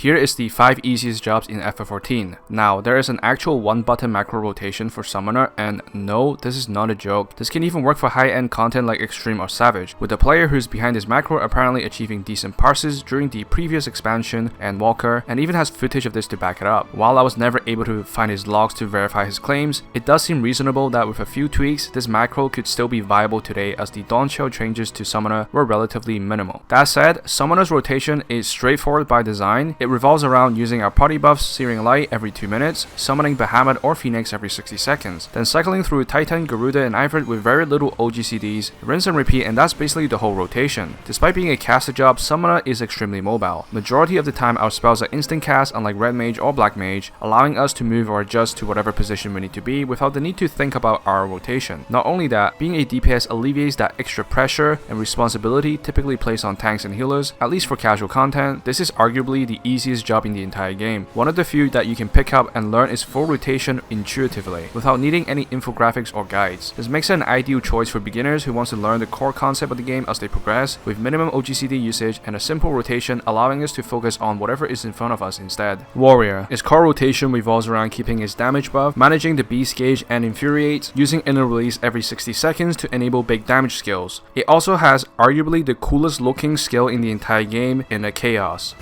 Here is the 5 easiest jobs in FF14. Now, there is an actual 1-button macro rotation for Summoner, and no, this is not a joke. This can even work for high-end content like Extreme or Savage, with the player who's behind this macro apparently achieving decent parses during the previous expansion and Walker, and even has footage of this to back it up. While I was never able to find his logs to verify his claims, it does seem reasonable that with a few tweaks, this macro could still be viable today as the Dawntrail changes to Summoner were relatively minimal. That said, Summoner's rotation is straightforward by design. It revolves around using our party buffs Searing Light every 2 minutes, summoning Bahamut or Phoenix every 60 seconds, then cycling through Titan, Garuda, and Ifrit with very little OGCDs, rinse and repeat, and that's basically the whole rotation. Despite being a caster job, Summoner is extremely mobile. Majority of the time our spells are instant cast unlike Red Mage or Black Mage, allowing us to move or adjust to whatever position we need to be without the need to think about our rotation. Not only that, being a DPS alleviates that extra pressure and responsibility typically placed on tanks and healers, at least for casual content. This is arguably the easiest job in the entire game. One of the few that you can pick up and learn is full rotation intuitively, without needing any infographics or guides. This makes it an ideal choice for beginners who wants to learn the core concept of the game as they progress, with minimum OGCD usage and a simple rotation allowing us to focus on whatever is in front of us instead. Warrior. Its core rotation revolves around keeping its damage buff, managing the beast gauge and infuriate, using inner release every 60 seconds to enable big damage skills. It also has arguably the coolest looking skill in the entire game in a Chaos.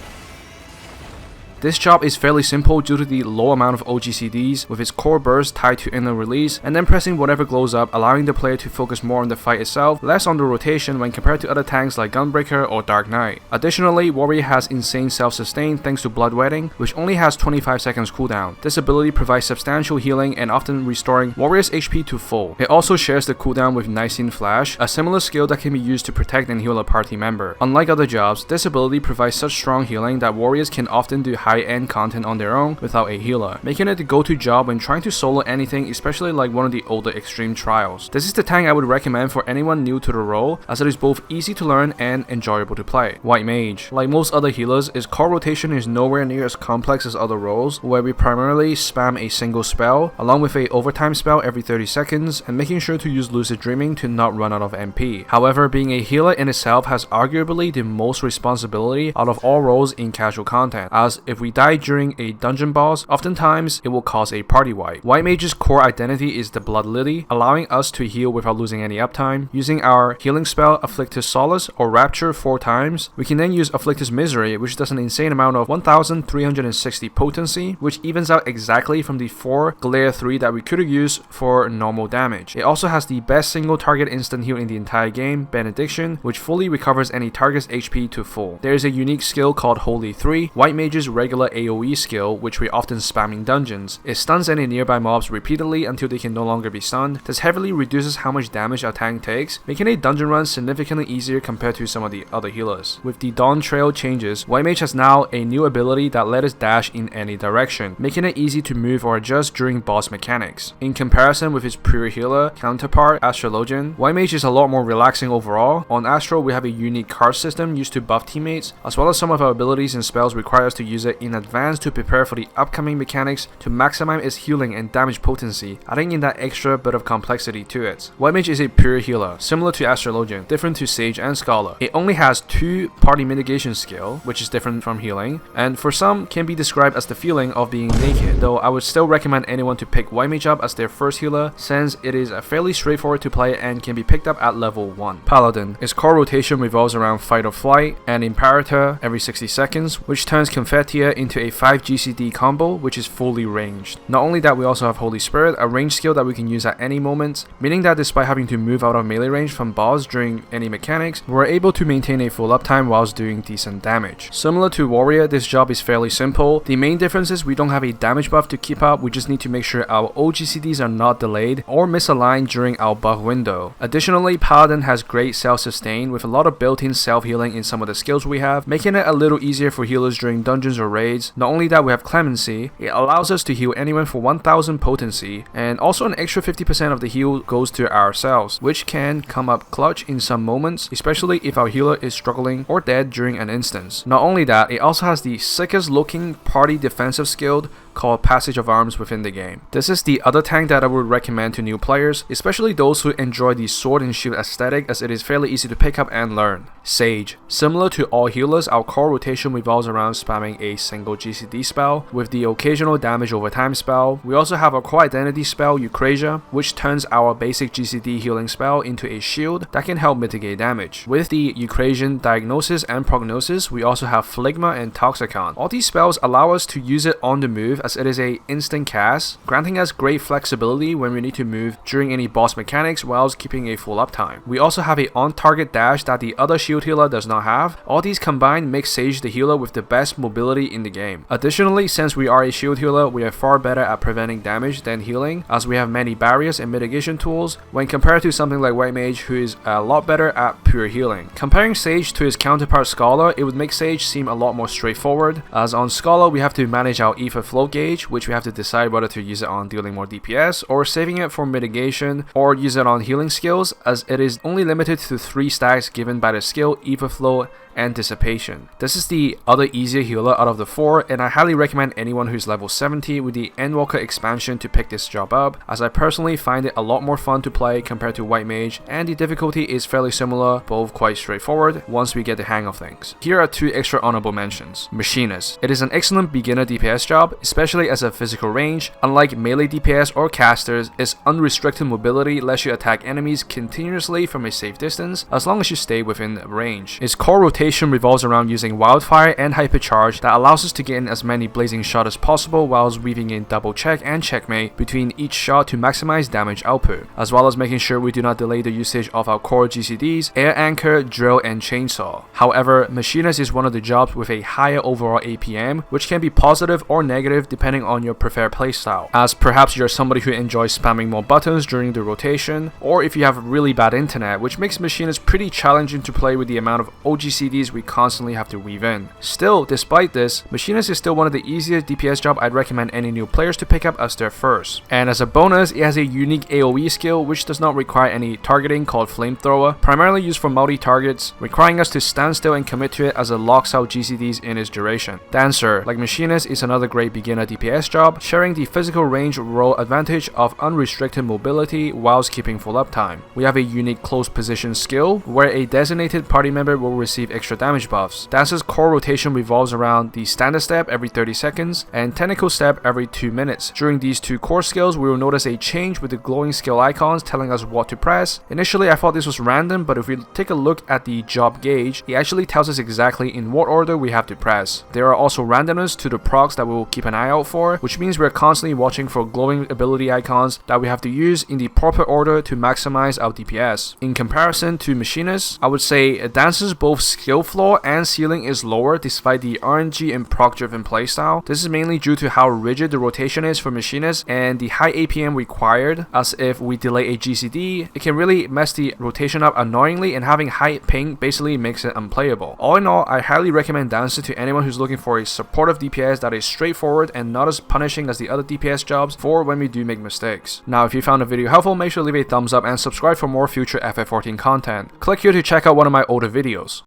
This job is fairly simple due to the low amount of OGCDs, with its core burst tied to inner release, and then pressing whatever glows up, allowing the player to focus more on the fight itself, less on the rotation when compared to other tanks like Gunbreaker or Dark Knight. Additionally, Warrior has insane self-sustain thanks to Bloodwetting, which only has 25 seconds cooldown. This ability provides substantial healing and often restoring Warrior's HP to full. It also shares the cooldown with Nicene Flash, a similar skill that can be used to protect and heal a party member. Unlike other jobs, this ability provides such strong healing that warriors can often do high-end content on their own without a healer, making it the go-to job when trying to solo anything, especially like one of the older extreme trials. This is the tank I would recommend for anyone new to the role, as it is both easy to learn and enjoyable to play. White Mage. Like most other healers, its core rotation is nowhere near as complex as other roles, where we primarily spam a single spell, along with a overtime spell every 30 seconds, and making sure to use Lucid Dreaming to not run out of MP. However, being a healer in itself has arguably the most responsibility out of all roles in casual content, as if we die during a dungeon boss, oftentimes it will cause a party wipe. White Mage's core identity is the Blood Lily, allowing us to heal without losing any uptime. Using our healing spell Afflictus Solace or Rapture 4 times, we can then use Afflictus Misery, which does an insane amount of 1360 potency, which evens out exactly from the 4 Glare 3 that we could have used for normal damage. It also has the best single target instant heal in the entire game, Benediction, which fully recovers any target's HP to full. There is a unique skill called Holy 3, White Mage's regular AoE skill, which we often spam in dungeons. It stuns any nearby mobs repeatedly until they can no longer be stunned. This heavily reduces how much damage our tank takes, making a dungeon run significantly easier compared to some of the other healers. With the Dawntrail changes, White Mage has now a new ability that lets us dash in any direction, making it easy to move or adjust during boss mechanics. In comparison with its pure healer counterpart, Astrologian, White Mage is a lot more relaxing overall. On Astral, we have a unique card system used to buff teammates, as well as some of our abilities and spells require us to use it in advance to prepare for the upcoming mechanics to maximize its healing and damage potency, adding in that extra bit of complexity to it. White Mage is a pure healer, similar to Astrologian, different to Sage and Scholar. It only has 2 party mitigation skill, which is different from healing, and for some can be described as the feeling of being naked, though I would still recommend anyone to pick White Mage up as their first healer, since it is fairly straightforward to play and can be picked up at level 1. Paladin. Its core rotation revolves around Fight or Flight and Imperator every 60 seconds, which turns Confetia into a 5 GCD combo, which is fully ranged. Not only that, we also have Holy Spirit, a ranged skill that we can use at any moment, meaning that despite having to move out of melee range from boss during any mechanics, we're able to maintain a full uptime whilst doing decent damage. Similar to Warrior, this job is fairly simple. The main difference is we don't have a damage buff to keep up, we just need to make sure our OGCDs are not delayed or misaligned during our buff window. Additionally, Paladin has great self-sustain with a lot of built-in self-healing in some of the skills we have, making it a little easier for healers during dungeons or raids. Not only that, we have Clemency. It allows us to heal anyone for 1000 potency, and also an extra 50% of the heal goes to ourselves, which can come up clutch in some moments, especially if our healer is struggling or dead during an instance. Not only that, it also has the sickest looking party defensive skill, called Passage of Arms within the game. This is the other tank that I would recommend to new players, especially those who enjoy the sword and shield aesthetic, as it is fairly easy to pick up and learn. Sage. Similar to all healers, our core rotation revolves around spamming a single GCD spell with the occasional damage over time spell. We also have our core identity spell, Eucrasia, which turns our basic GCD healing spell into a shield that can help mitigate damage. With the Eucrasian Diagnosis and Prognosis, we also have Phlegma and Toxicon. All these spells allow us to use it on the move, as it is a instant cast, granting us great flexibility when we need to move during any boss mechanics whilst keeping a full uptime. We also have a on-target dash that the other shield healer does not have. All these combined make Sage the healer with the best mobility in the game. Additionally, since we are a shield healer, we are far better at preventing damage than healing, as we have many barriers and mitigation tools when compared to something like White Mage, who is a lot better at pure healing. Comparing Sage to his counterpart Scholar, it would make Sage seem a lot more straightforward, as on Scholar we have to manage our ether flow gauge, which we have to decide whether to use it on dealing more DPS or saving it for mitigation, or use it on healing skills, as it is only limited to 3 stacks given by the skill Ether Flow and Dissipation. This is the other easier healer out of the 4, and I highly recommend anyone who's level 70 with the Endwalker expansion to pick this job up, as I personally find it a lot more fun to play compared to White Mage, and the difficulty is fairly similar, both quite straightforward once we get the hang of things. Here are 2 extra honorable mentions. Machinist. It is an excellent beginner DPS job, especially as a physical range. Unlike melee DPS or casters, its unrestricted mobility lets you attack enemies continuously from a safe distance as long as you stay within range. Its core rotation revolves around using Wildfire and Hypercharge that allows us to get in as many blazing shots as possible whilst weaving in double check and checkmate between each shot to maximize damage output, as well as making sure we do not delay the usage of our core GCDs, Air Anchor, Drill, and Chainsaw. However, Machinist is one of the jobs with a higher overall APM, which can be positive or negative depending on your preferred playstyle, as perhaps you're somebody who enjoys spamming more buttons during the rotation, or if you have really bad internet, which makes Machinist pretty challenging to play with the amount of OGCDs we constantly have to weave in. Still, despite this, Machinist is still one of the easiest DPS job I'd recommend any new players to pick up as their first. And as a bonus, it has a unique AoE skill which does not require any targeting, called Flamethrower, primarily used for multi-targets, requiring us to stand still and commit to it as it locks out GCDs in its duration. Dancer, like Machinist, is another great beginner DPS job, sharing the physical range role advantage of unrestricted mobility whilst keeping full uptime. We have a unique close position skill, where a designated party member will receive extra damage buffs. Dancer's core rotation revolves around the standard step every 30 seconds and technical step every 2 minutes. During these 2 core skills, we will notice a change with the glowing skill icons telling us what to press. Initially, I thought this was random, but if we take a look at the job gauge, it actually tells us exactly in what order we have to press. There are also randomness to the procs that we will keep an eye out for, which means we're constantly watching for glowing ability icons that we have to use in the proper order to maximize our DPS. In comparison to Machinist, I would say Dancer's both skill floor and ceiling is lower despite the RNG and proc driven playstyle. This is mainly due to how rigid the rotation is for Machinist and the high APM required, as if we delay a GCD, it can really mess the rotation up annoyingly, and having high ping basically makes it unplayable. All in all, I highly recommend Dancer to anyone who's looking for a supportive DPS that is straightforward and not as punishing as the other DPS jobs for when we do make mistakes. Now, if you found the video helpful, make sure to leave a thumbs up and subscribe for more future FF14 content. Click here to check out one of my older videos.